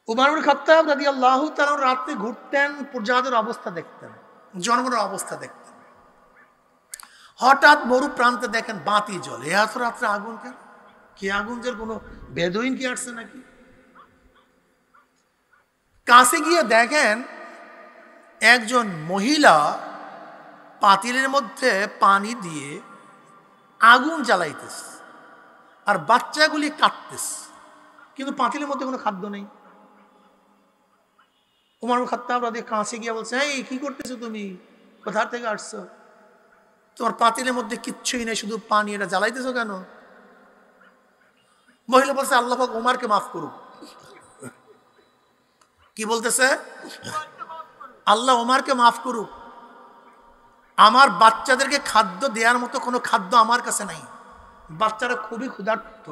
উমর ইবনে খাত্তাব রাদিয়াল্লাহু তাআলা রাতে ঘুরতেন, প্রজাদের অবস্থা দেখতেন, জনগণের অবস্থা দেখতেন। হঠাৎ মরু প্রান্তে দেখেন বাতি জ্বলে। এত রাত্রে আগুন কেন? কি আগুন জ্বল? কোনো বেদুইন কি আসছে নাকি? কাছে গিয়ে দেখেন একজন মহিলা পাতিলের মধ্যে পানি দিয়ে আগুন জ্বালাইতেছে, আর বাচ্চাগুলি কাঁদতেছে, কিন্তু পাতিলের মধ্যে কোনো খাদ্য নেই। উমর ইবনে খাত্তাব রাদিয়াল্লাহু কাছে গিয়ে বলছে, এই কি করতেছো তুমি? কোথা থেকে আসছো? তোমার পাতিলের মধ্যে কিচ্ছুই নেই, শুধু পানি, এটা জ্বালাইতেছো কেন? মহিলা বলছে, আল্লাহ পাক ওমরকে মাফ করুক। কি বলতেছে? আল্লাহ ওমরকে মাফ করুক, আমার বাচ্চাদেরকে খাদ্য দেওয়ার মতো কোনো খাদ্য আমার কাছে নাই। বাচ্চারা খুবই ক্ষুধার্ত,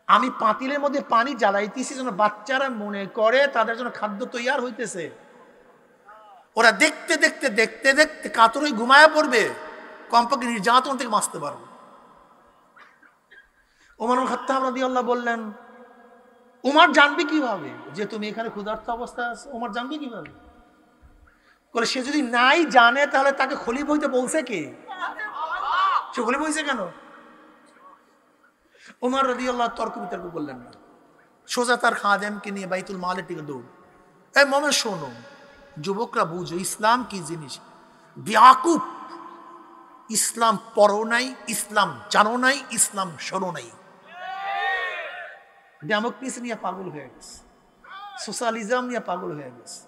আমি পাতিলের মধ্যে পানি জ্বালাইতেছি যেন বাচ্চারা মনে করে তাদের জন্য খাদ্য তৈয়ার হইতেছে। ওরা দেখতে দেখতে দেখতে দেখতে কাতর হয়ে ঘুমায়া পড়বে, কমপক্ষে নির্যাতন থেকে বাঁচতে পারবে। ওমর ইবনে খাত্তাব রাদিয়াল্লাহু বললেন, ওমর জানবে কিভাবে যে তুমি এখানে ক্ষুধার্ত অবস্থায় আছো? ওমর জানবে কিভাবে? বলে, সে যদি নাই জানে তাহলে তাকে খলিফা হইতে বলছে কে? সে খলিফা হইছে কেন? ওমর রাদিয়াল্লাহু তর্ক বিতর্ক করলেন না, সোজা তার খাদেমকে নিয়ে বাইতুল মালের দিকে দৌড়। এই মোমেন শোনো, যুবকরা বুঝো ইসলাম কি জিনিস। বিয়াকুব, ইসলাম পড়ো নাই, ইসলাম জানো নাই, ইসলাম শোনো নাই। ডেমোক্রেসি নিয়ে পাগল হয়ে গেছে, সোশ্যালিজম নিয়ে পাগল হয়ে গেছে,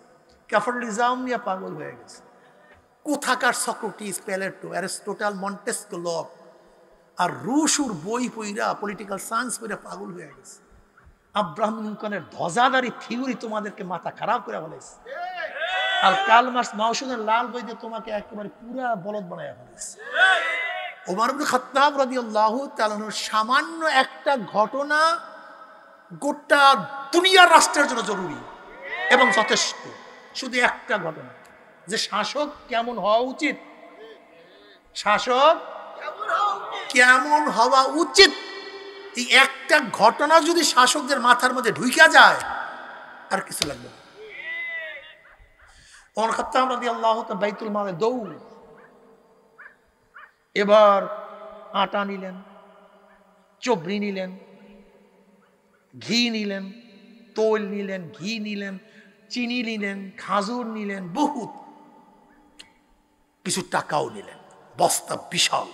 ক্যাপিটালিজম নিয়ে পাগল হয়ে গেছে। কোথাকার Socrates, Plato, Aristotle, Montesquieu, Locke আর রুশুর বই পইরা পলিটিক্যাল সায়েন্স পইরা পাগল হয়ে গেছে। আব্রাহাম লিঙ্কনের ধ্বজাধারী থিওরি তোমাদেরকে মাথা খারাপ করে ফেলেছে। আর কার্ল মার্কস মাওসুদের লাল বই দিয়ে তোমাকে একেবারে পুরা বলদ বানায় ফেলেছে। ওমর ইবনে খাত্তাব রাদিয়াল্লাহু তাআলা সামান্য একটা ঘটনা গোটা দুনিয়ার রাষ্ট্রের জন্য জরুরি এবং যথেষ্ট। শুধু একটা ঘটনা, যে শাসক কেমন হওয়া উচিত, শাসক কেমন হওয়া উচিত, এই একটা ঘটনা যদি শাসকদের মাথার মধ্যে ঢুইকা যায় আর কিছু লাগবে না। ওমর খাত্তাব রাদিয়াল্লাহু তাআলা বাইতুল মালে দৌড়। এবার আটা নিলেন, চবড়ি নিলেন, ঘি নিলেন, তৈল নিলেন, ঘি নিলেন, চিনি নিলেন, খাজুর নিলেন, বহুত কিছু টাকাও নিলেন, বস্তা বিশাল।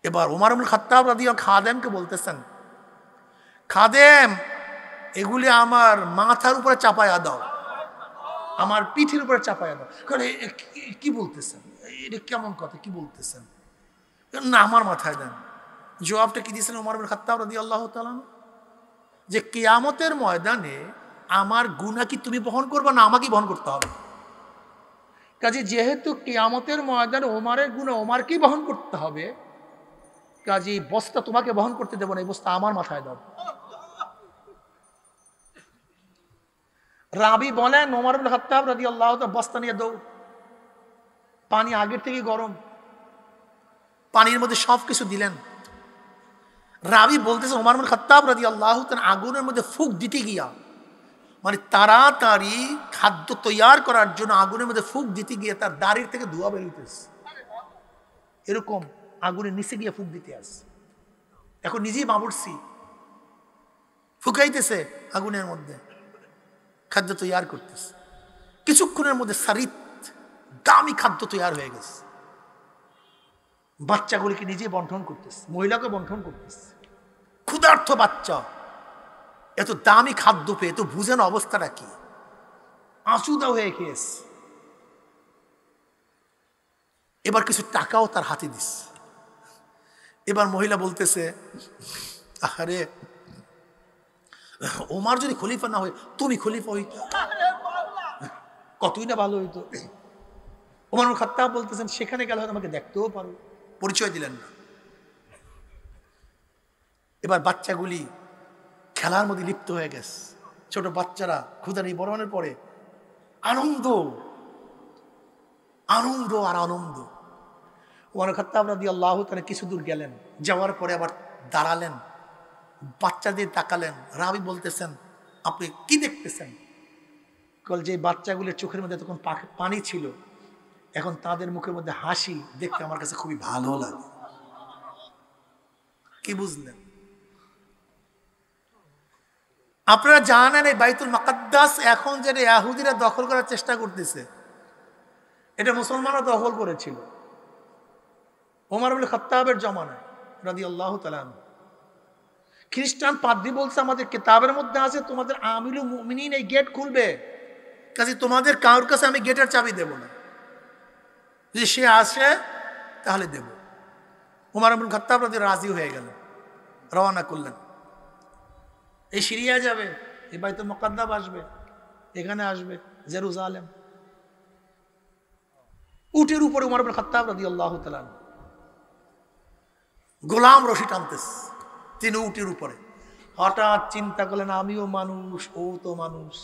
এবার ওমর ইবনে খাত্তাব রাদিয়াল্লাহু খাদেমকে বলতেছেন, খাদেম এগুলি আমার মাথার উপরে চাপায়া দাও, আমার পিঠের উপরে চাপায়া দাও। কি বলতেছেন? এটা কেমন কথা? কি বলতেছেন? না, আমার মাথায় দেন। জবাবটা কি দিয়েছেন ওমর ইবনে খাত্তাব রাদিয়াল্লাহু তাআলা? যে কিয়ামতের ময়দানে আমার গুনাহ কি তুমি বহন করবে না আমাকেই বহন করতে হবে? কাজে যেহেতু কিয়ামতের ময়দানে ওমরের গুনাহ ওমরকেই বহন করতে হবে, কাজে বস্তা তোমাকে বহন করতে দেব না, এই বস্তা আমার মাথায় দাও। রাবি বলেন ওমর ইবনে খাত্তাব রাদিয়াল্লাহু তাআলা বস্তা নিয়ে দৌড়। পানি আগের থেকে গরম, পানির মধ্যে সব কিছু দিলেন। রাবি বলতেছে ওমর ইবনে খাত্তাব রাদিয়াল্লাহু তাআলা আগুনের মধ্যে ফুঁক দিতে গিয়া, মানে তাড়াতাড়ি খাদ্য তৈয়ার করার জন্য আগুনের মধ্যে ফুঁক দিতে গিয়ে তার দাড়ির থেকে ধোঁয়া বেরোইতেছে, এরকম আগুনের নিচে গিয়ে ফুঁক দিতে আসে। এখন নিজেই বাবুর্চি, ফুকাইতেছে আগুনের মধ্যে, খাদ্য তৈয়ার করতেছে। কিছুক্ষণের মধ্যে সারিত দামি খাদ্য তৈয়ার হয়ে গেছে। বাচ্চাগুলিকে নিজে বন্টন করতেছে, মহিলাকে বন্টন করতেছে। ক্ষুধার্ত বাচ্চা এত দামি খাদ্য পেয়ে তো বুঝেন অবস্থাটা কি, আঁচুদা হয়ে খেয়েছে। এবার কিছু টাকাও তার হাতে দিচ্ছে। এবার মহিলা বলতেছে, আরে ওমর যদি খলিফা না হয় তুমি খলিফা হইতো, কতই না ভালো হইতো। ওমর ইবনে খাত্তাব বলতেছেন, সেখানে গেলে হয়তো আমাকে দেখতেও পারো। পরিচয় দিলেন না। এবার বাচ্চাগুলি খেলার মধ্যে লিপ্ত হয়ে গেছে। ছোট বাচ্চারা ক্ষুধা নেই বরণের পরে আনন্দ, আনন্দ আর আনন্দ। ওমর ইবনে খাত্তাব রাদিয়াল্লাহু তাআলা কিছু দূর গেলেন, যাওয়ার পরে আবার দাঁড়ালেন, বাচ্চাদের তাকালেন। রাবি বলতেছেন, আপনি কি দেখতেছেন? কল যে বাচ্চাগুলোর চোখের মধ্যে তখন পানি ছিল, এখন তাদের মুখের মধ্যে হাসি দেখতে আমার কাছে খুবই ভালো লাগে। কি বুঝলেন? আপনারা জানেন এই বাইতুল মুকাদ্দাস এখন যে ইহুদিরা দখল করার চেষ্টা করতেছে, এটা মুসলমানরা দখল করেছিল ওমর ইবনে খাত্তাবের জমানায় রাদিয়াল্লাহু তাআলা। খ্রিস্টান পাদ্রী বলছে আমাদের কিতাবের মধ্যে আছে তোমাদের আমিলুল মুমিনিন এই গেট খুলবে, কাজে তোমাদের কারোর কাছে আমি গেটের চাবি দেব না, যদি সে আসে তাহলে দেব। ওমর ইবনে খাত্তাব রাদিয়াল্লাহু রাজি হয়ে গেল, রওনা করলেন। এই সিরিয়া যাবে, এই বাইতুল মুকাদ্দাস আসবে, এখানে আসবে জেরুজালেম। উটের উপরে ওমর ইবনে খাত্তাব রাদিয়াল্লাহু তাআলা গোলাম রশি টানতেছে, তিনি উটের উপরে। হঠাৎ চিন্তা করলেন আমিও মানুষ, ও তো মানুষ,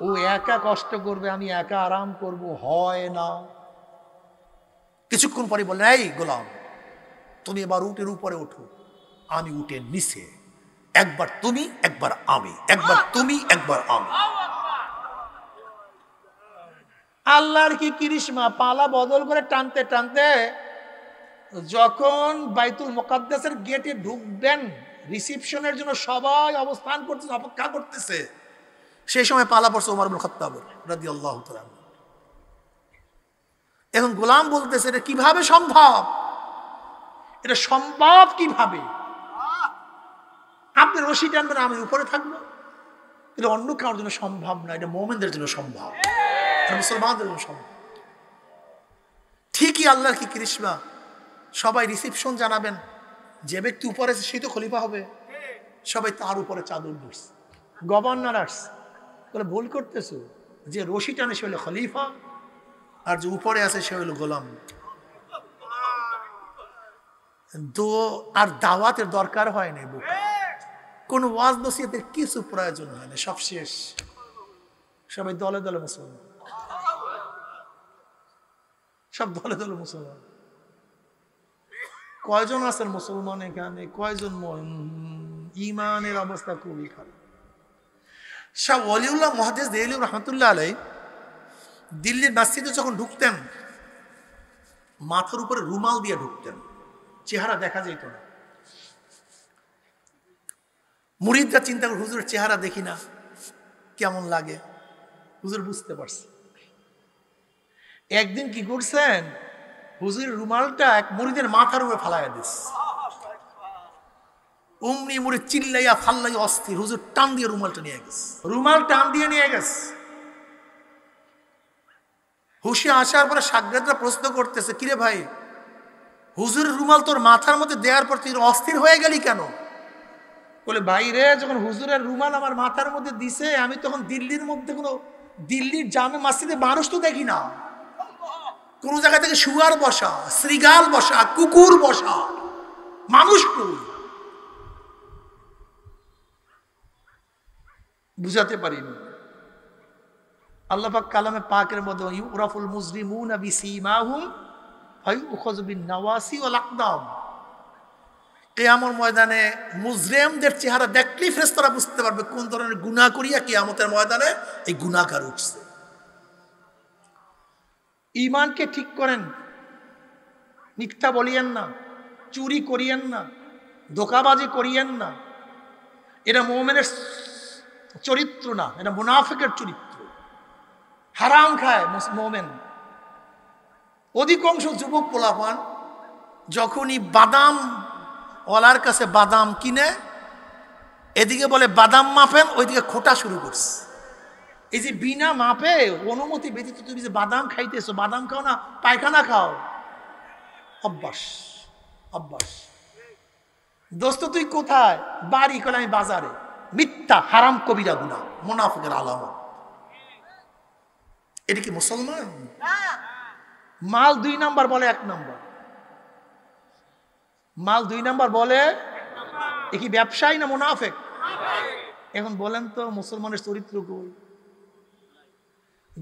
ও একা কষ্ট করবে, আমি একা আরাম করব, হয় না। কিছুক্ষণ পরে বললেন এই গোলাম, তুমি এবার উটের উপরে ওঠো, আমি উটের নিচে, একবার তুমি একবার আমি, একবার তুমি একবার আমি। আল্লাহর কি করিশমা, পালা বদল করে টানতে টানতে যখন বাইতুল মুকাদ্দাসের গেটে ঢুকবেন, রিসিপশনের জন্য সবাই অবস্থান করতেছে, অপেক্ষা করতেছে, সেই সময় পালা পড়ছে ওমর ইবনে খাত্তাব রাদিয়াল্লাহু তাআলা। এখন গোলাম বলতেছে এটা কিভাবে সম্ভব, এটা সম্ভব কিভাবে? আপনি রশি টানবেন, আমি উপরে থাকবো, এটা অন্য কারোর জন্য সম্ভব না, এটা মুমিনদের জন্য সম্ভব, মুসলমানদের জন্য সম্ভব। ঠিকই আল্লাহর কি করিশমা, সবাই রিসিপশন জানাবেন, যে ব্যক্তি উপরে আছে সেই তো খলিফা হবে, সবাই তার উপরে চাদর ধরছে। গভর্নর আসছে, বলে ভুল করতেছো, যে রশি টানে সে হলো খলিফা, আর যে উপরে আছে সে হলো গোলাম। আর দাওয়াতের দরকার হয় না, বুকে কোনো ওয়াজ নসিহতের কিছু প্রয়োজন হয় না, সব শেষ, সবাই দলে দলে মুসলমান, সব দলে দলে মুসলমান। কয়জন আছেন মুসলমান এখানে, কয়জন? ইমানের অবস্থা খুবই খারাপ। শাহ ওয়ালিউল্লাহ মুহাদ্দিস দেহলভী রাহমাতুল্লাহ আলাইহি দিল্লির মসজিদে যখন ঢুকতেন, মাথার উপরে রুমাল দিয়ে ঢুকতেন, চেহারা দেখা যেত না। মুরিদরা চিন্তা করে হুজুরের চেহারা দেখি না, কেমন লাগে। হুজুর বুঝতে পারছে। একদিন কি করছেন, হুজুরের রুমালটা এক মুরিদের মাথার উপরে ফালাইয়া দিস, অমনি মুরিদ চিল্লাইয়া ফাল্লাইয়া অস্থির, হুজুর টান দিয়ে রুমালটা নিয়ে গেছে, রুমাল টান দিয়ে নিয়ে গেছে। হুশে আসার পরে সাগরেদরা প্রশ্ন করতেছে, কিরে ভাই, হুজুরের রুমাল তোর মাথার মধ্যে দেওয়ার পর তুই অস্থির হয়ে গেলি কেন? বলে ভাই রে, যখন হুজুরের রুমাল আমার মাথার মধ্যে দিছে, আমি তখন দিল্লির মধ্যে কোনো দিল্লির জামে মসজিদে মানুষ তো দেখি না, কোন জায়গা থেকে শুয়ার বসা, শ্রীগাল বসা, কুকুর বসা, মানুষ কই বুঝাতে পারিনি। আল্লাহ পাক কালামে পাকের মধ্যে ইউরাফুল মুজরিমুনা বিসীমাহুম ফায়ুখাযু বিন-নাওয়াসি ওয়াল আকদাম, কিয়ামতের ময়দানে মুজরিমদের চেহারা দেখলেই ফেরেশতারা বুঝতে পারবে কোন ধরনের গুনাহ করিয়া কিয়ামতের ময়দানে এই গুনাহগার উঠছে। ঈমানকে ঠিক করেন, মিথ্যা বলিয়েন না, চুরি করিয়েন না, ধোঁকাবাজি করিয়েন না, এটা মুমিনের চরিত্র না, এটা মুনাফিকের চরিত্র। হারাম খায় মুমিন। অধিকাংশ যুবক পোলাপান যখনই বাদাম ওয়ালার কাছে বাদাম কিনে, এদিকে বলে বাদাম মাপেন, ওইদিকে খোটা শুরু করছে। এই যে বিনা মাপে অনুমতি ব্যতীত তুমি যে বাদাম খাইতেছো, বাদাম খাও না, পায়খানা খাও, অভ্যাস অভ্যাস। দোস্ত তুই কোথায়? বাড়ি। কলে আমি বাজারে। মিথ্যা, হারাম কবিরা গুনাহ, মুনাফিকের আলামত। এটা কি মুসলমান? মাল 2 নাম্বার বলে 1 নাম্বার, মাল 2 নাম্বার বলে, এ কি ব্যবসায়ী না মুনাফিক? এখন বলেন তো মুসলমানের চরিত্র কই?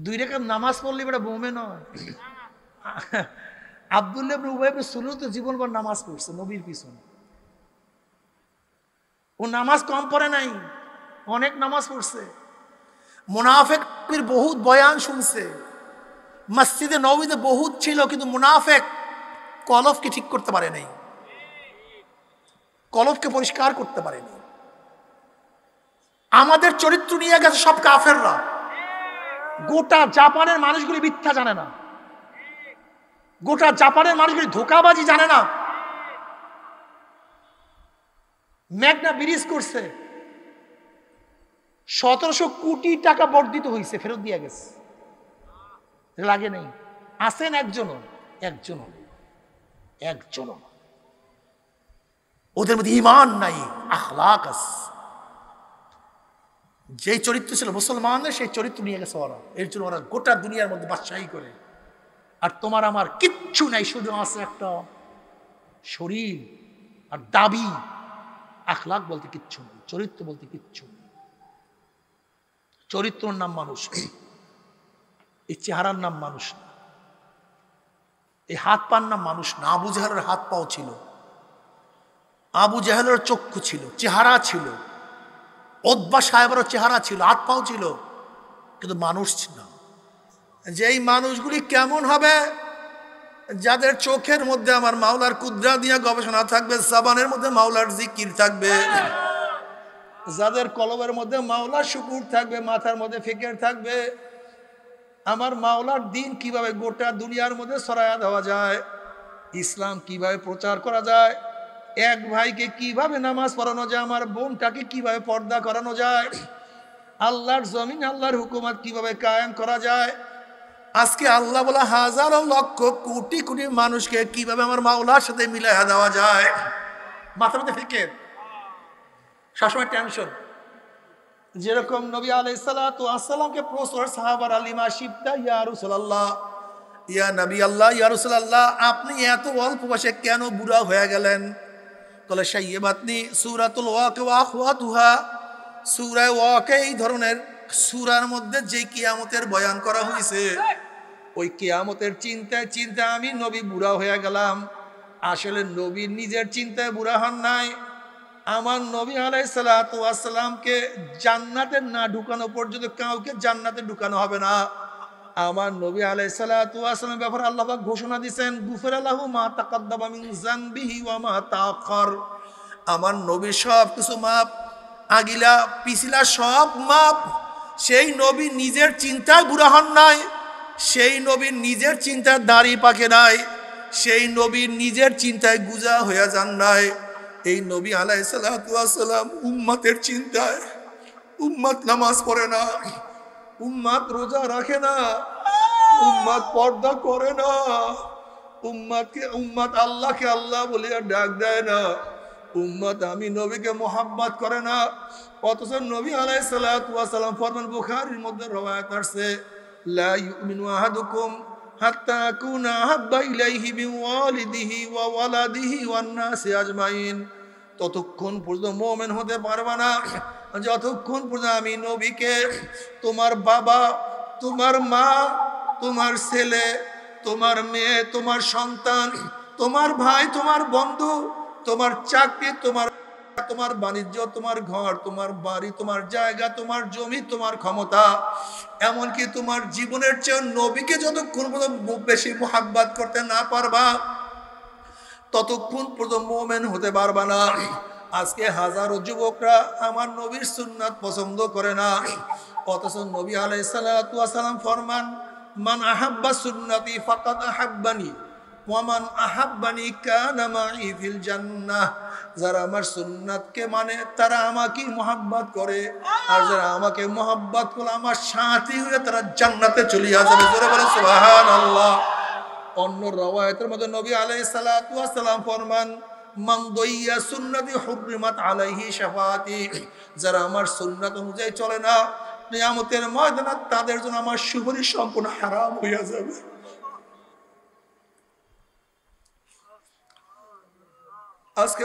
2 রাকাত নামাজ পড়লে বেটা মুমিন নয়। আব্দুল্লাহ ইবনে উবাই ইবনে সুলুল তো জীবনভর নামাজ পড়ছে নবীর পিছনে। ও নামাজ কম পড়ে নাই, অনেক নামাজ পড়ছে। মুনাফেকের বহুত বয়ান শুনছে, মসজিদে নববীতে বহুত ছিল, কিন্তু মুনাফেক কলবকে ঠিক করতে পারে নাই, কলবকে পরিষ্কার করতে পারেনি। আমাদের চরিত্র নিয়ে গেছে সব কাফেররা। গোটা জাপানের মানুষগুলি মিথ্যা জানে না, গোটা জাপানের মানুষগুলি ধোঁকাবাজি জানে না। মেঘনা ব্রিজ করছে, 1700 কোটি টাকা বর্ধিত হয়েছে, ফেরত দিয়ে গেছে, লাগে নেই। আসেন একজনও, একজনও, একজনও। ওদের মধ্যে ঈমান নাই, আখলাক আছে। যেই চরিত্র ছিল মুসলমানদের, সেই চরিত্র নিয়ে গেছে ওরা। এর জন্য ওরা গোটা দুনিয়ার মধ্যে বাদশাহী করে। আর তোমার আমার কিচ্ছু নাই, শুধু আছে একটা শরীর আর দাবি। আখলাক বলতে কিচ্ছু নেই, চরিত্র বলতে কিচ্ছু নেই। চরিত্রর নাম মানুষ, এই চেহারার নাম মানুষ না, এই হাত পার নাম মানুষ না। আবু জাহেলের হাত পাও ছিল, আবু জাহেলের চক্ষু ছিল, চেহারা ছিল, উতবা সাহেবেরও চেহারা ছিল, হাত পাও ছিল, কিন্তু মানুষ না। যেই মানুষগুলি কেমন হবে? যাদের চোখের মধ্যে আমার মাওলার কুদরা দিয়া গবেষণা থাকবে, জবানের মধ্যে মাওলার জিকির থাকবে, যাদের কলবের মধ্যে মাওলার শুকুর থাকবে, মাথার মধ্যে ফিকির থাকবে, আমার মাওলার দিন কিভাবে গোটা দুনিয়ার মধ্যে ছড়ায়া দেওয়া যায়, ইসলাম কিভাবে প্রচার করা যায়, এক ভাইকে কিভাবে নামাজ পড়ানো যায়, আমার বোনটাকে কিভাবে পর্দা করানো যায়, আল্লাহর জমিন আল্লাহর হুকুমত কিভাবে কায়েম করা যায়। আজকে আল্লাহ বলা হাজারো লক্ষ কোটি কোটি মানুষকে কিভাবে আমার মাওলার সাথে মিলাইয়া দেওয়া যায়, মাথার মধ্যে ফিকির, সবসময় টেনশন। যেরকম নবী আলাইহিস সালাতু ওয়াস সালামকে প্রশ্ন সাহাবারা লিমা শিবতা ইয়া রাসূলুল্লাহ, ইয়া নবী আল্লাহ, ইয়া রাসূলুল্লাহ, আপনি এত অল্প বয়সে কেন বুড়া হয়ে গেলেন? বলে শাইয়াবাতনি সূরাতুল ওয়াকিয়া ওয়া আখওয়াতুহা, সূরা ওয়াকিয়া এই ধরনের সূরার মধ্যে যে কিয়ামতের বয়ান করা হয়েছে, ওই কিয়ামতের চিন্তায় চিন্তায় আমি নবী বুড়া হয়ে গেলাম। আসলে নবী নিজের চিন্তায় বুড়া হন নাই, আমার নবী আলাইহিস সালাতু ওয়াস সালামকে জান্নাতে না ঢুকানো পর্যন্ত কাউকে জান্নাতে ঢুকানো হবে না। আমার নবী আলাইহিস সালাতু ওয়াস সালামের ব্যাপারে আল্লাহ পাক ঘোষণা দিয়েছেন, গুফিরা লাহু মা তাকাদ্দামা মিন যানবিহি ওয়া মা তাআখার। আমার নবীর সব কিছু মাপ, আগিলা পিছিলা সব মাপ। সেই নবী নিজের চিন্তায় বুড়া হন নাই, সেই নবীর নিজের চিন্তায় দাড়ি পাকে নাই, সেই নবীর নিজের চিন্তায় গুজা হয়ে যান নাই। এই নবী আলাইহিস সালাতু ওয়াস সালাম উম্মতের চিন্তায়, উম্মত নামাজ পড়ে না, উম্মত রোজা রাখে না, উম্মত পর্দা করে না, উম্মত আল্লাহকে আল্লাহ বলে ডাক দেয় না, উম্মত আমি নবীকে মোহাব্বত করে না। অথচ নবী আলাইহিস সালাতু ওয়াস সালাম ফরমান, বুখারীর মধ্যে রওয়ায়াত আছে, লা ইউমিনু আহাদুকুম হাত্তা আকুনা আহাব্বা ইলাইহি মিন ওয়ালিদিহি ওয়া ওয়ালাদিহি ওয়ান নাসি আজমাইন। ততক্ষণ পর্যন্ত মুমিন হতে পারবে না যতক্ষণ পর্যন্ত আমি নবীকে তোমার বাবা, তোমার মা, তোমার ছেলে, তোমার মেয়ে, তোমার সন্তান, তোমার ভাই, তোমার বন্ধু, তোমার চাকরি, তোমার বাণিজ্য, তোমার ঘর, তোমার বাড়ি, তোমার জায়গা, তোমার জমি, তোমার ক্ষমতা, এমনকি তোমার জীবনের চেয়ে নবীকে যতক্ষণ পর্যন্ত বেশি মুহাব্বত করতে না পারবা, ততক্ষণ পর্যন্ত মুমিন হতে পারবা না। আজকে হাজারো যুবকরা আমার নবীর সুন্নাত পছন্দ করে না, অথচ নবী আলাইহিস সালাতু ওয়াস সালাম ফরমান, মান আহাব্বা সুন্নতি ফাকাদ আহাব্বানি ওয়া মান আহাব্বানি কানা মাই ফিল জান্নাহ। যারা আমার সুন্নাতকে মানে তারা আমাকে মুহাব্বত করে, আর যারা আমাকে মুহাব্বত করে আমার সাথী হয়ে তারা জান্নাতে চলে যাবে। জোরে বলেন সুবহানাল্লাহ। অন্য রওয়ায়াতের মধ্যে নবী আলাইহিস সালাতু ওয়াস সালাম ফরমান, মান দাইয়া সুন্নতি হুররিমাত আলাইহি শাফাআতি। যারা আমার সুন্নাত অনুযায়ী চলে না, কিয়ামতের ময়দানে তাদের জন্য আমার সুপারিশ সম্পূর্ণ হারাম হয়ে যাবে। আজকে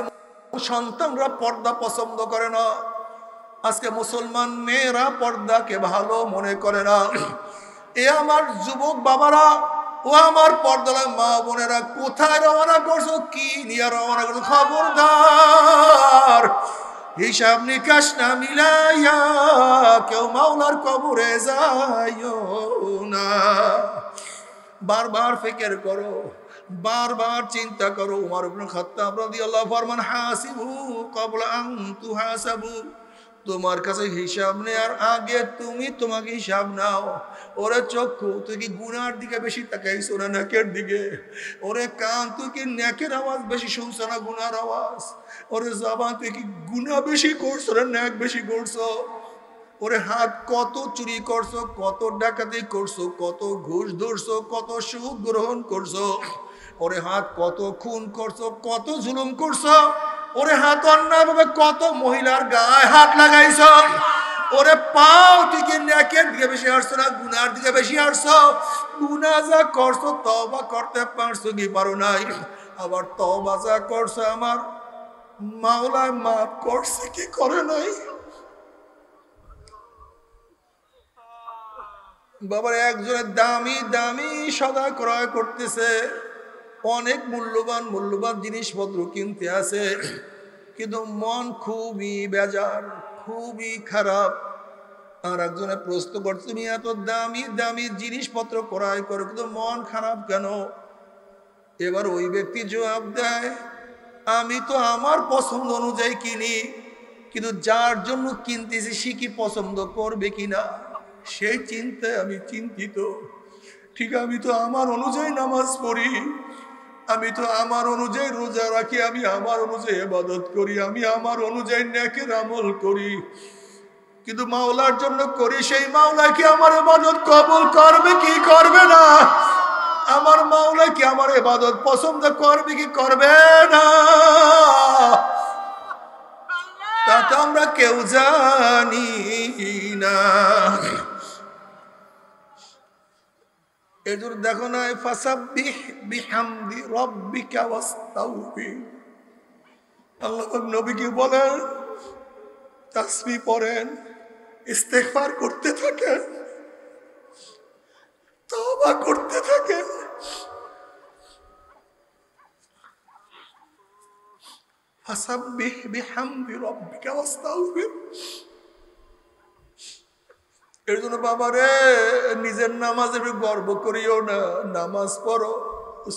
সন্তানরা পর্দা পছন্দ করে না, আজকে মুসলমান মেয়েরা পর্দাকে ভালো মনে করে না। এ আমার যুবক বাবারা, ও আমার পর্দার মা বোনেরা, কোথায় রওনা করছো, কি নিয়ে রওনা করছো? খবরদার, হিসাব নিকাশ না মিলাইয়া কেউ মাওলার কবরে যাইও না। বারবার ফিকির করো, বারবার চিন্তা করো। উমর ইবনে খাত্তাব রাদিয়াল্লাহু ফরমান হাসিবু ক্বাবলা আন তুহাসাবু, তোমার কাছে হিসাব নেওয়ার আগে তুমি তোমাকে হিসাব নাও। ওরে চক্ষু, তুই কি গুনার দিকে বেশি তাকাইছো না নেকের দিকে? ওরে কান, তুই কি নেকের আওয়াজ বেশি শুনছো না গুনার আওয়াজ? ওরে জবান, তুই কি গুনাহ বেশি করছো না নেক বেশি করছো? ওরে হাত, কত চুরি করছো, কত ডাকাতি করছো, কত ঘুষ ধরছো, কত সুদ গ্রহণ করছো? ওরে হাত, কত খুন করছো, কত জুলুম করছো? ওরে হাত, অন্যায়ভাবে কত মহিলার গায়ে হাত লাগাইছো? ওরে পাও, তুই কি নেকের দিকে বেশি হারছো না গুনার দিকে বেশি হারছো? গুনাহ যা করছো তওবা করতে পারছো কি পারো নাই? আবার তওবা যা করছো আমার মাওলায় মাফ করছে কি করে নাই? বাবার একজনের দামি দামি সদা ক্রয় করতেছে, অনেক মূল্যবান মূল্যবান জিনিসপত্র কিনতে আছে, কিন্তু মন খুবই বেজার, খুবই খারাপ। আর একজনে প্রশ্ন করছে, তুমি এত দামি দামি জিনিসপত্র ক্রয় করো কিন্তু মন খারাপ কেন? এবার ওই ব্যক্তি জবাব দেয়, আমি তো আমার পছন্দ অনুযায়ী কিনি, কিন্তু যার জন্য কিনতেছি সে কি পছন্দ করবে কিনা সেই চিন্তায় আমি চিন্তিত। ঠিক, আমি তো আমার অনুযায়ী নামাজ পড়ি, আমি তো আমার অনুযায়ী রোজা রাখি, আমি আমার অনুযায়ী ইবাদত করি, আমি আমার অনুযায়ী নেকের আমল করি, কিন্তু মাওলার জন্য করি। সেই মাওলা কি আমার ইবাদত কবুল করবে কি করবে না? আমার মাওলা কি আমার ইবাদত পছন্দ করবে কি করবে না? তা তো আমরা কেউ জানি না। এজন্য দেখো না, ফাসাব্বিহ বিহামদি রাব্বিকা ওয়াস্তাগফির, আল্লাহ নবীকে বলেন তাসবিহ পড়েন, ইস্তেগফার করতে থাকেন, তওবা করতে থাকেন। ফাসাব্বিহ বিহামদি রাব্বিকা ওয়াস্তাগফির। এর জন্য বাবারে, নিজের নামাজের গর্ব করিও না, নামাজ পড়ো,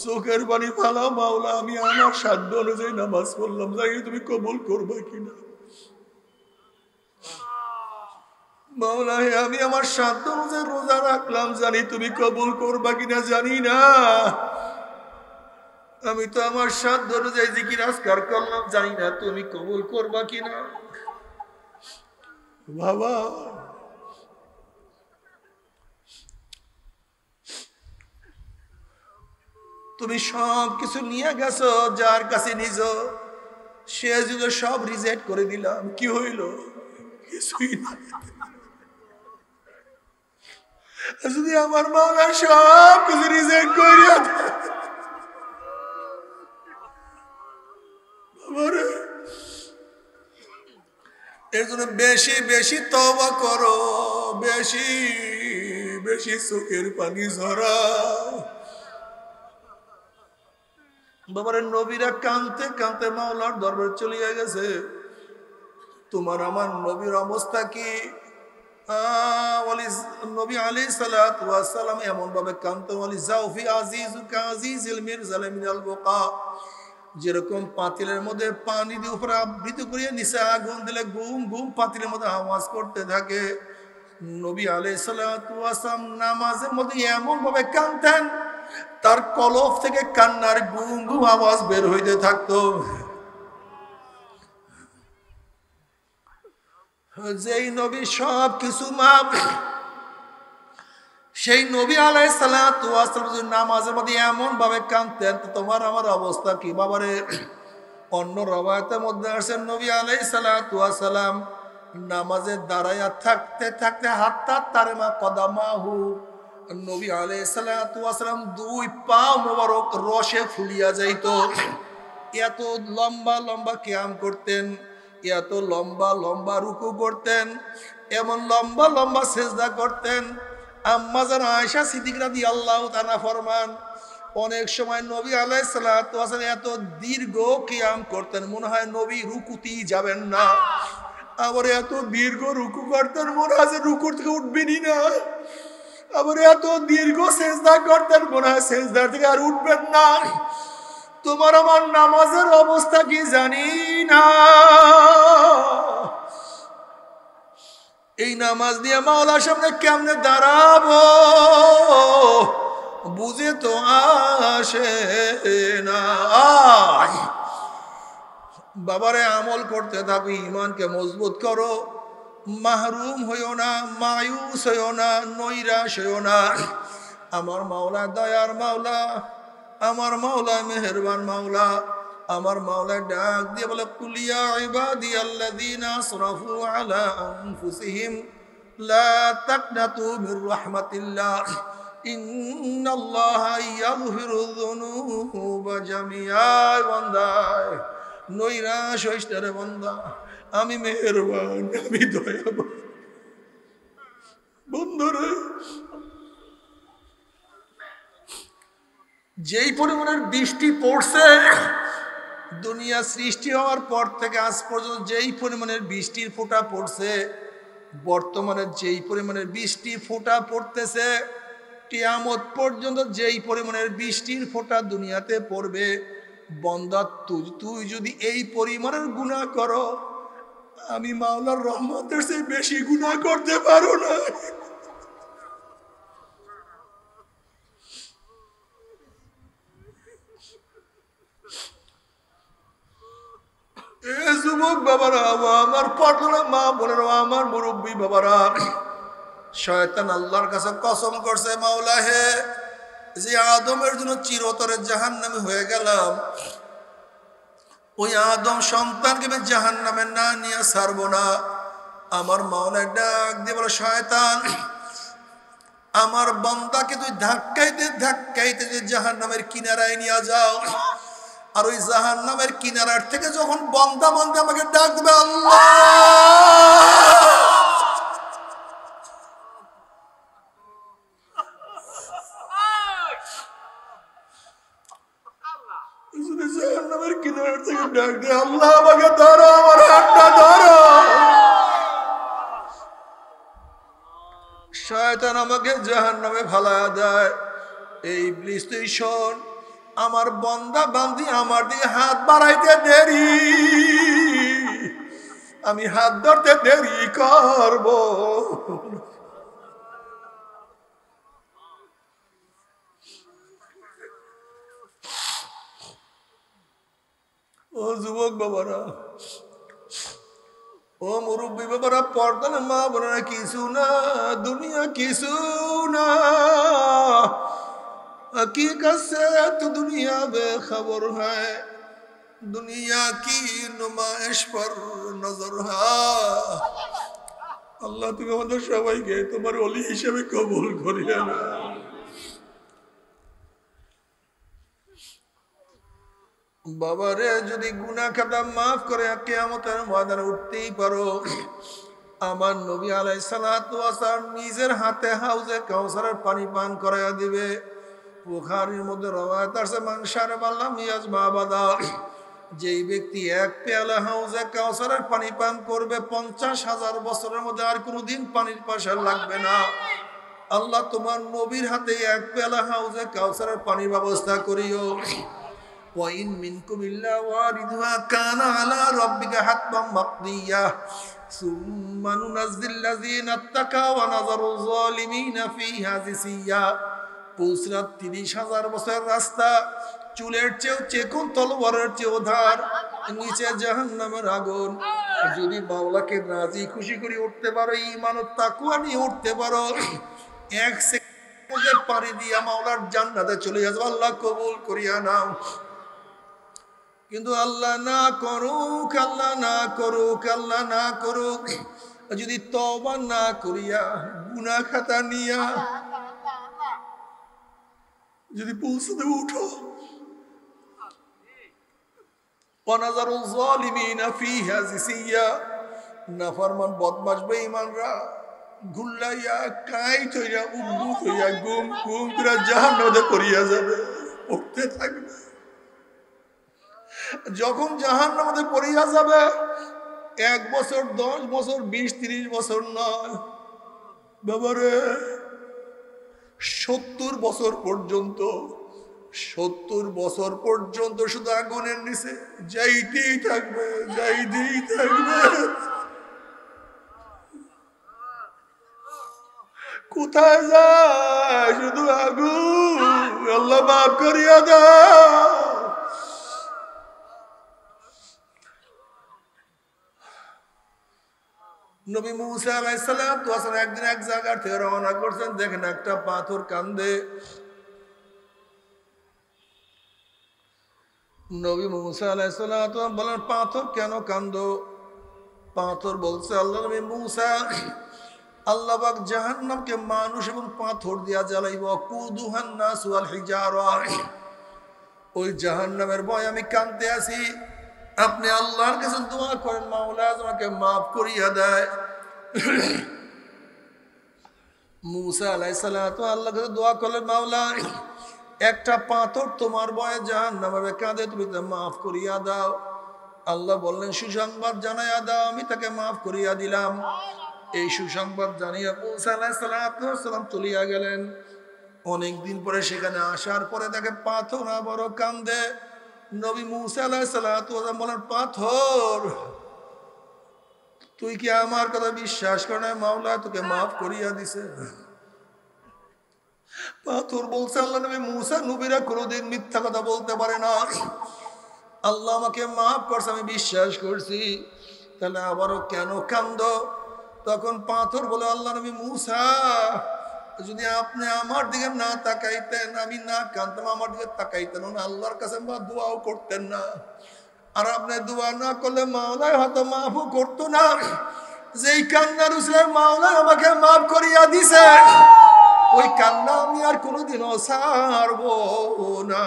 চোখের পানি ফালাও, মাওলা আমি আমার সাধ্য অনুযায়ী নামাজ পড়লাম, জানি তুমি কবুল করবে কিনা। মাওলা আমি আমার সাধ্য অনুযায়ী রোজা রাখলাম, জানি তুমি কবুল করবা কিনা জানি না। আমি তো আমার সাধ্য অনুযায়ী জিকির আজকার করলাম, জানি না তুমি কবুল করবা কিনা। বাবা, তুমি সব কিছু নিয়ে গেছো, যার কাছে নিজ সে যদি সব রিজেক্ট করে দিলাম, কি হইল? কিছুই না। যদি আমার মাওলা সব কিছু রিজেক্ট করে, এর জন্য বেশি বেশি তওবা করো, বেশি বেশি চোখের পানি ঝরাও। বাবারে, নবীরা কাঁদতে কাঁদতে মাওলার দরবারে চলিয়া গেছে। তোমার আমার নবীর অবস্থা কি? নবী আলাইহিস সালাতু ওয়াস সালাম এমন ভাবে কাঁদতেন, ওয়ালি জাউফি আজিজুকা আজিজিল মিরজাল মিনাল বুকা, যেরকম পাতিলের মধ্যে পানি দিয়ে উপরে আবৃত করিয়া নিচে আগুন দিলে গুম গুম পাতিলের মধ্যে আওয়াজ করতে থাকে। নবী আলাইহিস সালাতু ওয়াস সালাম নামাজের মধ্যে এমন ভাবে কাঁদতেন, তার কলব থেকে কান্নার গুম গুম আওয়াজ বের হইতে থাকতো। যেই নবী সব কিছু মাপ, সেই নবী আলাইহিস সালাতু ওয়াস সালাম নামাজের মধ্যে এমন ভাবে কাঁদতেন, তোমার আমার অবস্থা কি? বাবারে, অন্য রওয়ায়াতের মধ্যে আসেন নবী আলাইহিস সালাতু ওয়াস সালাম নামাজে দাঁড়ায়া থাকতে থাকতে হাত্তা তারমা কদামাহু, নবী আলাইহিস সালাতু ওয়াস সালাম দুই পা মোবারক রসে ফুলিয়া যাইত। এত লম্বা লম্বা কিয়াম করতেন, এত লম্বা লম্বা রুকু করতেন, এমন লম্বা লম্বা সিজদা করতেন। আম্মা জান আয়েশা সিদ্দিকা রাদিয়াল্লাহু তাআলা ফরমান, অনেক সময় নবী আলাইহিস সালাতু ওয়াস সালাম এত দীর্ঘ কিয়াম করতেন মনে হয় নবী রুকুতেই যাবেন না, আবার এত দীর্ঘ রুকু করতেন মনে হয় রুকু থেকে উঠবেনই না, আবার এত দীর্ঘ সেজদা করতেন মনে হয় সেজদার থেকে আর উঠবেন না। তোমার আমার নামাজের অবস্থা কি জানি না। এই নামাজ দিয়ে মাওলার সামনে কেমনে দাঁড়াবো বুঝে তো আসে না। বাবারে আমল করতে থাকো, ইমানকে মজবুত করো, মাহরুম হইও না, মায়ুস হইও না, নৈরাশ হইও না। আমার মাওলা দয়ার মাওলা, আমার মাওলা মেহেরবান মাওলা, আমার মাওলা ডাক দিয়ে বলে কুলিয়া ইবাদিয়াল্লাযীনা আসরাফু আলা আনফুসিহিম লা তাকনাতু মির রাহমাতিল্লাহ ইন্নাল্লাহা ইয়াগফিরুয যুনুবা জামিআ। বান্দা নৈরাশ হইস না রে বান্দা, আমি মেহেরবান, আমি দয়াবান। বন্ধুরে যেই পরিমাণের বৃষ্টি পড়ছে দুনিয়া সৃষ্টি হওয়ার পর থেকে আজ পর্যন্ত, যেই পরিমাণের বৃষ্টির ফোঁটা পড়ছে, বর্তমানে যেই পরিমাণের বৃষ্টির ফোঁটা পড়তেছে, কিয়ামত পর্যন্ত যেই পরিমাণের বৃষ্টির ফোঁটা দুনিয়াতে পড়বে, বন্দা তুই যদি এই পরিমাণের গুনাহ করো, আমি মাওলার রহমতের চেয়ে বেশি গুনাহ করতে পারো না। যুবক বাবারা, আমার পাটনা মা বোনেরা, আমার মুরব্বী বাবারা, শয়তান আল্লাহর কাছে কসম করছে, মাওলা হে, যে আদমের জন্য চিরতরে জাহান্নামী হয়ে গেলাম, ওই আদম সন্তানকে আমি জাহান্নামে না নিয়ে ছাড়বো না। আমার মাওলা ডাক দিয়ে বলে, শয়তান, আমার বান্দাকে তুই ধাক্কাইতে ধাক্কাইতে যে জাহান্নামের কিনারায় নিয়ে যাও, আর ওই জাহান্নামের কিনারার থেকে যখন বান্দা আমাকে ডাক দেবে, আল্লাহ, জাহান্নামের কিনারার থেকে ডাক দে, আল্লাহ আমাকে ধরো, আমার হাতটা ধরো। শয়তান আমাকে জাহান্নামে ফালায়া দেয়। এই ইবলিস তুই শোন, আমার বান্দা বান্দি আমার দিকে হাত বাড়াইতে দেরি, আমি হাত ধরতে দেরি করব। ও যুবক বাবারা, ও মুরব্বী বাবারা, পর্দার মা বোনেরা, কিছু না দুনিয়া, কিছু না हकीकत से तो दुनिया बेखबर है, दुनिया की नुमाइश पर नजर है। আল্লাহ তুমি আমাদের সবাইকে তোমার ওলি হিসেবে কবুল করিয়া না। বাবারে যদি গুনাহ খাতা মাফ করে কিয়ামতের ময়দানে উঠতেই পারো, আমার নবী আলাইহিস সালাতু ওয়াস সালাম নিজের হাতে হাউজে কাউসারের পানি পান করাইয়া দিবে। বুখারীর মধ্যে রওয়ায়াত আছে, মান শারাবা লাম ইয়াজমা আবাদা, যেই ব্যক্তি এক পেয়ালা হাউজে কাউসারের পানি পান করবে 50,000 বছরের মধ্যে আর কোনোদিন পানির পাশা লাগবে না। আল্লাহ তোমার নবীর হাতে এক পেয়ালা হাউজে কাউসারের পানির ব্যবস্থা করিও। ওয়াইন মিনকুম ইল্লা ওয়ারিদুহা কানা আলা রাব্বিকা হাতমান মাকদিয়া সুম্মা নুনাজ্জিল লাযিনা তাকাও ওয়া নাযারু যালিমিনা ফিহা জিসিয়া। পুসরাত 30,000 বছরের রাস্তা, চুলের চেয়েও চেকন, তলোয়ারের চেয়েও ধার, নিচে জাহান্নামের আগুন। যদি মাওলাকে রাজি খুশি করে উঠতে পারো, ঈমান ও তাকওয়া নিয়ে উঠতে পারো, এক সেকেন্ডে পাড়ি দিয়া মাওলার জান্নাতে চলে যাবে। আল্লাহ কবুল করিয়া নাও। কিন্তু আল্লাহ না করুক, আল্লাহ না করুক, আল্লাহ না করুক, যদি তওবা না করিয়া গুনাহ খাতা নিয়া যদি পৌঁছতে উঠো, ওয়ানাযারু যালিমিনা ফিহা জিসিয়া, নাফরমান বদমাশ বেঈমানরা ঘুল্লাইয়া কাইত হইয়া উদ্ভূত হইয়া গুম গুম করে জাহান্নামে পড়িয়া যাবে, পড়তে থাকবে। যখন জাহান্নামে পড়িয়া যাবে 1 বছর 10 বছর 20-30 বছর নয় বাবারে, 70 বছর পর্যন্ত, 70 বছর পর্যন্ত শুধু আগুনের নিচে যাইতেই থাকবে, যাইতেই থাকবে। কোথায় যায়? শুধু আগুন। আল্লাহ মাফ করিয়া দাও। নবী মুসা আলাইহিস সালাম তো আসলে একদিন এক জায়গা থেকে রওনা করছেন, দেখেন একটা পাথর কান্দে। নবী মুসা আলাইহিস সালাম বলেন, পাথর কেন কান্দো? পাথর বলছে, আল্লাহ নবী মুসা, আল্লাহ পাক জাহান্নামকে মানুষ এবং পাথর দিয়া জ্বালাইব, কুদুহান নাস ওয়াল হিজারা। ওই জাহান্নামের ভয় আমি কাঁদতে আছি। আপনি আল্লাহর কাছে দোয়া করেন, মাওলা আমাকে মাফ করিয়া দেয়। মুসা আলাইহিস সালাতু আল্লাহর কাছে দোয়া করলেন, মাওলা একটা পাথর তোমার ভয়ে জাহান্নামে কাঁদে, তুমি তা মাফ করিয়া দাও। আল্লাহ বললেন, সুসংবাদ জানাইয়া দাও, আমি তাকে মাফ করিয়া দিলাম। এই সুসংবাদ জানিয়া মুসা আলাইহিস সালাম চলিয়া গেলেন। অনেকদিন পরে সেখানে আসার পরে দেখে পাথর আবারও কান্দে। নবী মুসা আলাইহিস সালাম বলেন, পাথর তুই কি আমার কথা বিশ্বাস করে না? মাওলা তোকে মাফ করিয়া দিছে। পাথর বলছে, আল্লাহ নবী মুসা, নবীরা কোনোদিন মিথ্যা কথা বলতে পারে না। আল্লাহ আমাকে মাফ করছে, আমি বিশ্বাস করছি, তাহলে আবারও কেন কান্দো? তখন পাথর বলে, আল্লাহ নবী মুসা, যদি আপনি আমার দিকে না তাকাইতেন, আমি না কাঁদতাম, আমার দিকে তাকাইতেন না, আল্লাহর কাছে দোয়াও করতেন না। আর আপনি দোয়া না করলে মাওলাই হয়তো মাফও করতো না। যেই কান্নার উসলে মাওলাই আমাকে মাফ করিয়া দিছে, ওই কান্না আমি আর কোনোদিনও ছাড়বো না।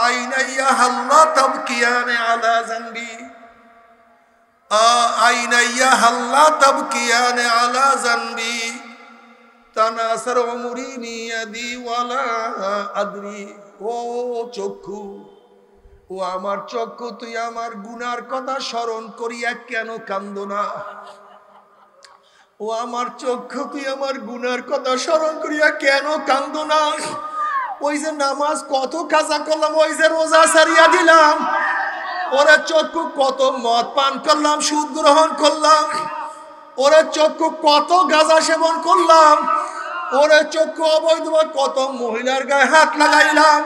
আইনাইয়া হাল্লা তাবকিয়ানে আলা জানবি, আইনাইয়া হাল্লা তাবকিয়ানে আলা জানবি, তানাসার উমরি মিয়াদি ওয়ালা আদরি। ও চক্ষু, ও আমার চক্ষু, তুই আমার গুনার কথা স্মরণ করিয়া কেন কান্দো না? ও আমার চক্ষু, তুই আমার গুনার কথা স্মরণ করিয়া কেন কান্দো না? ওই যে নামাজ কত কাজা করলাম, ওই যে রোজা ছাড়িয়া দিলাম, ওরে চক্ষু কত মদ পান করলাম, সুদ গ্রহণ করলাম, ওরে চক্ষু কত গাঁজা সেবন করলাম, ওরে চক্ষু অবৈধ কত মহিলার গায়ে হাত লাগাইলাম,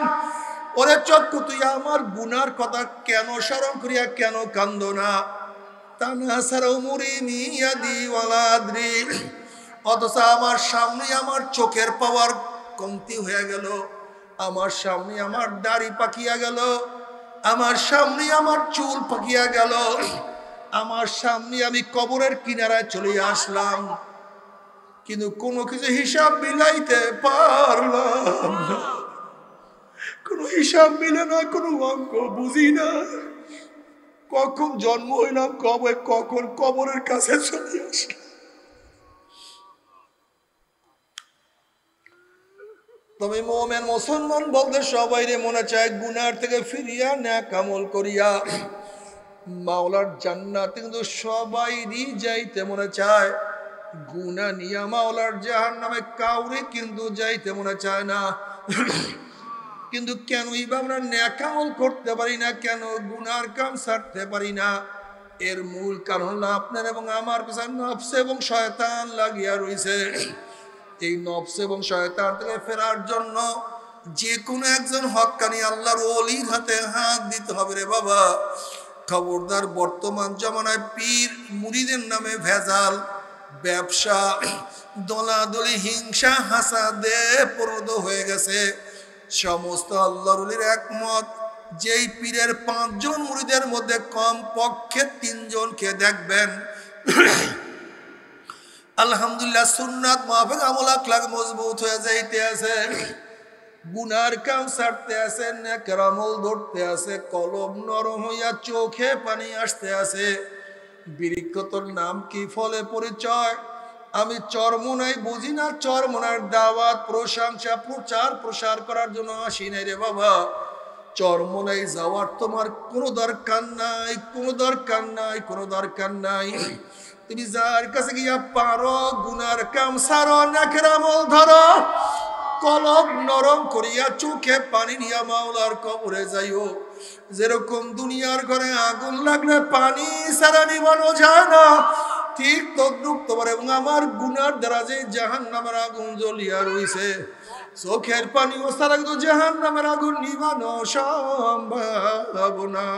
ওরে চক্ষু তুই আমার গুনার কথা কেন স্মরণ করিয়া কেন কান্দো না? অথচ আমার সামনে আমার চোখের পাওয়ার কমতি হয়ে গেল, আমার সামনে আমার দাড়ি পাকিয়া গেল, আমার সামনে আমার চুল পাকিয়া গেল, আমার সামনে আমি কবরের কিনারায় চলে আসলাম, কিন্তু কোনো কিছু হিসাব মিলাইতে পারলাম না। কোনো হিসাব মিলে না, কোনো অঙ্ক বুঝি না। কখন জন্ম হইলাম, কবে কখন কবরের কাছে চলে আসলাম। তবে মুমিন মুসলমান বলতে সবাই মনে চায় গুনার থেকে ফিরিয়া নেক আমল করিয়া মাওলার জান্নাতে, কিন্তু সবাইরই যাইতে মনে চায়। গুনাহ নিয়া মাওলার জাহান্নামে কাউরে কিন্তু যাইতে মনে চায় না। কিন্তু কেনই বা আমরা নেক আমল করতে পারি না, কেন গুনার কাম ছাড়তে পারি না? এর মূল কারণ হলো আপনার এবং আমার পিছনে নফস এবং শয়তান লাগিয়া রয়েছে। এই নফস এবং শয়তান থেকে ফেরার জন্য যে কোনো একজন হক্কানি আল্লাহর ওলির হাতে হাত দিতে হবে রে বাবা। খবরদার, বর্তমান জমানায় পীর মুরিদের নামে ভেজাল, ব্যবসা, দলাদলি, হিংসা, হাসাদে পরিণত হয়ে গেছে। সমস্ত আল্লাহর ওলির একমত, যেই পীরের 5 জন মুরিদের মধ্যে কম পক্ষে 3 জনকে দেখবেন আলহামদুলিল্লাহ সুন্নাত মাফিক আমল আখলাক মজবুত হয়ে যাইতে আছে, গুনার কাম ছাড়তে আছে, নেকের আমল ধরতে আছে, কলম নরম হইয়া চোখে পানি আসতে আছে। বৃক্ষ তোর নাম কি, ফলে পরিচয়, আমি চরমোনাই বুঝি না, চরমোনার দাওয়াত প্রশংসা প্রচার প্রসার করার জন্য আসি নাই রে বাবা। চরমোনাই যাওয়ার তোমার কোনো দরকার নাই, কোনো দরকার নাই, কোনো দরকার নাই। তুমি যার কাছে গিয়া পারো গুনার কাম সারো, নাকের আমল ধরো, কলব নরম করিয়া চোখে পানি নিয়া মাওলার কবরে যাইও। যেরকম দুনিয়ার ঘরে আগুন লাগলে পানি সারা নিবানো যায় না, ঠিক তদ্রুপ তোমার এবং আমার গুনার দ্বারা যে জাহান্নামের আগুন জ্বলিয়া রইছে, চোখের পানি ও সারা কিন্তু জাহান্নামের আগুন নিবানো সম্ভব না।